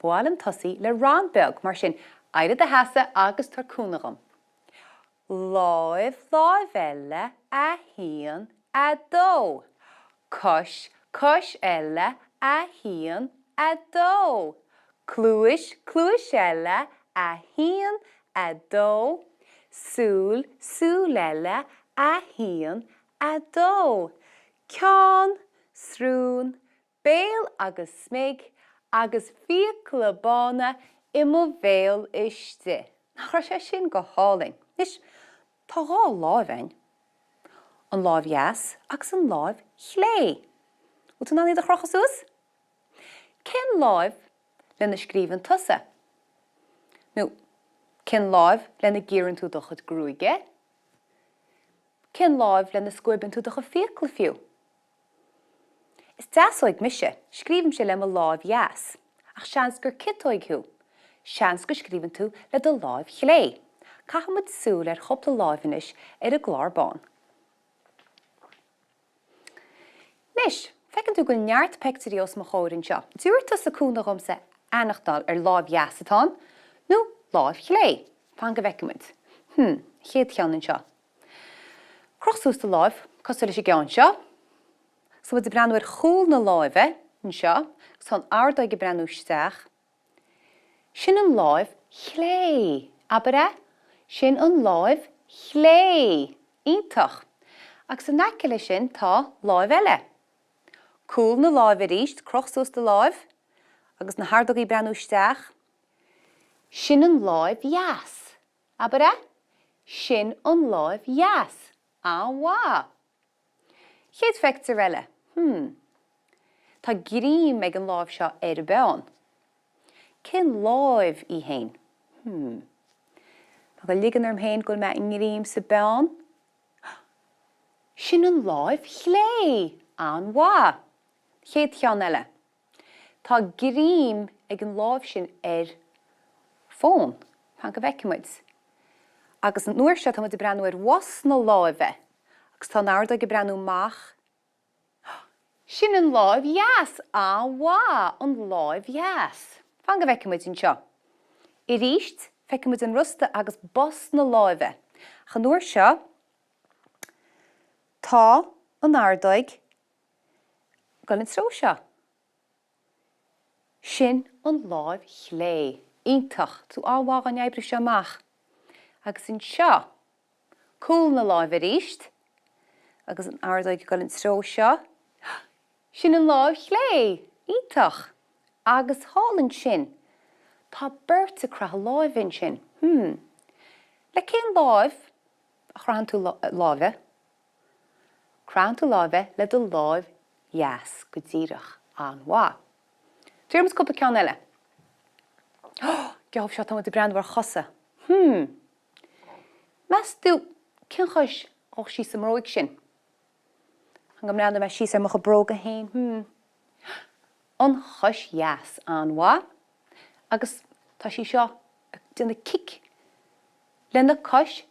Bháil an tosaí le ránbeag mar sin aire de heasa agus tar cúnagam. Láimh eile a híon a dó. Cos eile a híon a dó. Clúis eile a híon a dó. Súl eile a híon a dó. Ceann, srún, béal agus smig agus fiacla bána I mo bhéal iste. Nachra sé sin go háling. Nis, tá gá láimhain. An láimh heas agus an láimh chlé. Ú tú náí de chrochas ús? Cén láimh le na scríban tusa? Nú, cén láimh le na gírann tú do chud grúige? Cén láimh le na scuibann tú do chud fiacla fiú? Is deasóg mise, scríbim sé le mo láimh heas, ach seans gur citóg tú. Seans go scríbann tú le do láimh chlé. Caithimid súil ar chopla láimhanis ar a gláirbán. Nis, feiceann tú go neart pectarí os mo chóirann seo. Dúirtas a cúnagam sa anachtal ar láimh heas atá, nó láimh chlé. Fan go bhfeicimid. Chéad cheann seo. Crochsús do láimh, cos is geann seo. So bud brenn ar chúl na láimhe, an seo, gus tá ardóig I brenn isteach. Sin an láimh chlé. Ábhar sin an láimh chlé. Ítach. Agus an neice sin tá láimh eile. Cúl na láimh ríist, crochsús do láimh, agus na hardóg I brenn isteach. Sin an láimh heas. Ábhar sin an láimh heas. An bhá. Chéad feictear eile. Tá grím ag an láimh seo ar a beán. Cén láimh I hain? Tá go ligean arm hain go me an grím sa beán. Sin an láimh chlé. An bhá. Chéad cheann eile. Tá grím ag an láimh sin ar fón. Fan go bhfeicimid. Agus an nuair seo tá muid brenn ar was na láimhe. Agus tá ardóig I brenn mach. Sin an láimh heas. An bhá. An láimh heas. Fan go bhfeicimid an seo. I ríist, feicimid an rusta agus bos na láimhe. Cha nuair seo, tá an ardóig go an tró seo. Sin an láimh chlé. Ítach, tú áhá an éibre seo mach. Agus an seo, cúl na láimhe ríist, agus an ardóig go an tró seo. Sin an láimh chlé. Ítach. Agus hálann sin, tá beirt a crath láimhin sin. Le cén láimh a chrainn tú láimhe? Chrainn tú láimhe le do láimh heas go díreach an bhá. Dúirmas cúpla ceann eile. Geamh seo tá muid brenn war chosa. Meas tú cén chuis ó sí sa mróig sin? An go mreanna me sí sa mo go bróga hain. An chuis heas an bhá, agus tá sí seo duna cic le na cois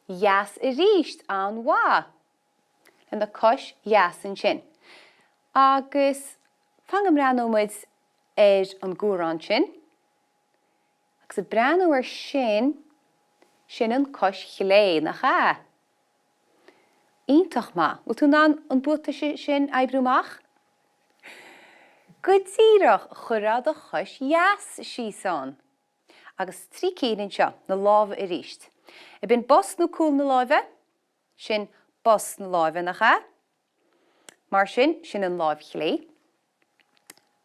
heas I ríist an bhá. Le na cois heas an sin. Agus fan go mreanóid ar an gúrán sin, agus a brenn ar sin an cois chlé nach cha. Ítach má, ú tú ná an búta sin aibrúmach? Go díreach churad a chuis heas síosán. Agus trí céann seo na láimhe I ríist. I bin bos nó cúl na láimhe, sin bos na láimhe nach cha. Mar sin an láimh chlé.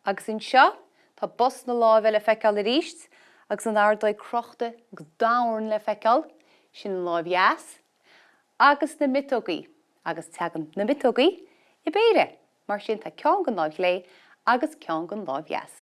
Agus in seo, tá bos na láimhe le feiceáil I ríist, agus an ardóig crochta agus dáhairn le feiceáil, sin an láimh heas. Agus na mitógaí, agus teagan na mitógaí I béire. Mar sin tá ceann go láimh chlé, agus ceann go láimh heas.